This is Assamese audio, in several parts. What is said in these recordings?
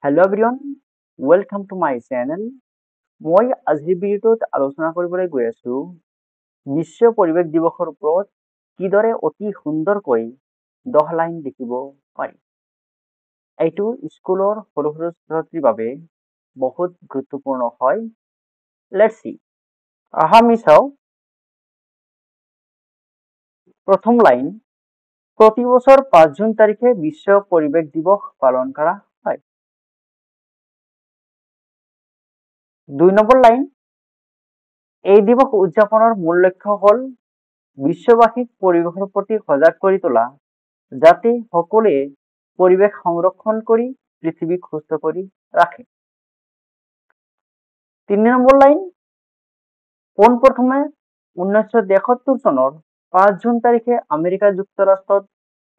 Hello everyone, welcome to my channel. মই আজিৰ ভিডিঅ'টোত আলোচনা কৰিবলৈ গৈ আছো বিশ্ব পৰিৱেশ দিৱসৰ ওপৰত কিদৰে অতি সুন্দৰকৈ 10 লাইন লিখিব পাৰি। এইটো স্কুলৰ সৰু সৰু ছাত্ৰীৰ বাবে বহুত গুৰুত্বপূৰ্ণ হয়। Let's see. আমি চাও প্ৰথম লাইন, প্ৰতি বছৰ 5 জুন তাৰিখে বিশ্ব পৰিৱেশ দিৱস পালন কৰা হয়। 2 নম্বৰ লাইন, এই দিৱস উদযাপনৰ মূল লক্ষ্য হ'ল বিশ্ববাসীক পৰিৱেশৰ প্ৰতি সজাগ কৰি তোলা, যাতে সকলোৱে পৰিৱেশ সংৰক্ষণ কৰি পৃথিৱীক সুস্থ কৰি ৰাখে। 3 নম্বৰ লাইন, পোনপ্ৰথমে 1973 চনৰ 5 জুন তাৰিখে আমেৰিকা যুক্তৰাষ্ট্ৰত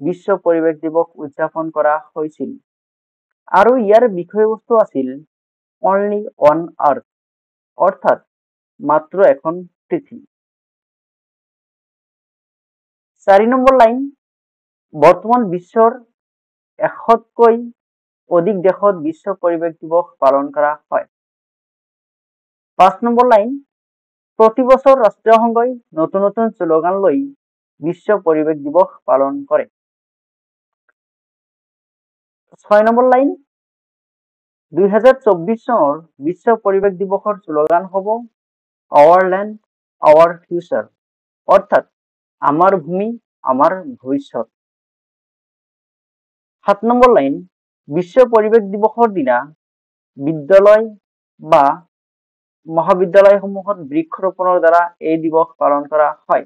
বিশ্ব পৰিৱেশ দিৱস উদযাপন কৰা হৈছিল আৰু ইয়াৰ বিষয়বস্তু আছিল অনলি অন আৰ্থ, অৰ্থাৎ মাত্ৰ এখন পৃথিৱী। 4 নম্বৰ লাইন, বৰ্তমান বিশ্বৰ 100তকৈ অধিক দেশত বিশ্ব পৰিৱেশ দিৱস পালন কৰা হয়। 5 নম্বৰ লাইন, প্ৰতি বছৰ ৰাষ্ট্ৰসংঘই নতুন নতুন শ্লোগান লৈ বিশ্ব পৰিৱেশ দিৱস পালন কৰে। 6 নম্বৰ লাইন, 2024 চনৰ বিশ্ব পৰিৱেশ দিৱসৰ শ্লোগান হ'ব আৱাৰ লেণ্ড আৱাৰ ফিউচাৰ, অৰ্থাৎ আমাৰ ভূমি আমাৰ ভৱিষ্যত। 7 নম্বৰ লাইন, বিশ্ব পৰিৱেশ দিৱসৰ দিনা বিদ্যালয় বা মহাবিদ্যালয়সমূহত বৃক্ষৰোপণৰ দ্বাৰা এই দিৱস পালন কৰা হয়।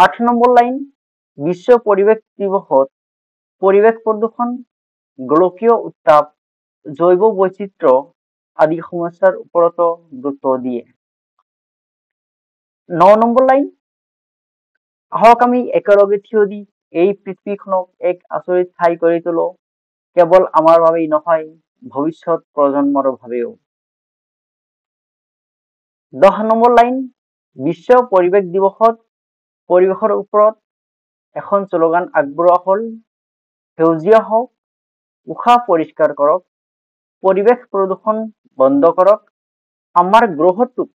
8 নম্বৰ লাইন, বিশ্ব পৰিৱেশ দিৱসত পৰিৱেশ প্ৰদূষণ, গোলকীয় উত্তাপ, জৈৱ বৈচিত্ৰ্য আদি সমস্যাৰ ওপৰতো গুৰুত্ব দিয়ে। 9 নম্বৰ লাইন, আহক আমি একেলগে থিয় দি এই পৃথিৱীখনক এক আচৰিত ঠাই কৰি তোলো, কেৱল আমাৰ বাবেই নহয়, ভৱিষ্যত প্ৰজন্মৰ বাবেও। 10 নম্বৰ লাইন, বিশ্ব পৰিৱেশ দিৱসত পৰিৱেশৰ ওপৰত এখন শ্লোগান আগবঢ়োৱা হ'ল সেউজীয়া হওক, উশাহ পৰিষ্কাৰ কৰক, পৰিৱেশ প্ৰদূষণ বন্ধ কৰক, আমাৰ গ্ৰহটোক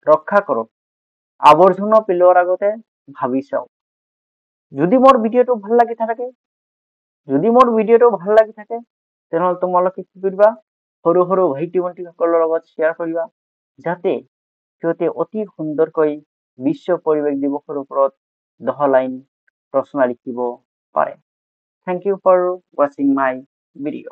ৰক্ষা কৰক, আৱৰ্জনা পেলোৱাৰ আগতে ভাবি চাওক। যদি মোৰ ভিডিঅ'টো ভাল লাগি থাকে তেনেহ'লে তোমালোকে কি কৰিবা, সৰু সৰু ভাইটি ভণ্টিসকলৰ লগত শ্বেয়াৰ কৰিবা, যাতে সিহঁতে অতি সুন্দৰকৈ বিশ্ব পৰিৱেশ দিৱসৰ ওপৰত 10 লাইন ৰচনা লিখিব পাৰে। Thank you for watching my video.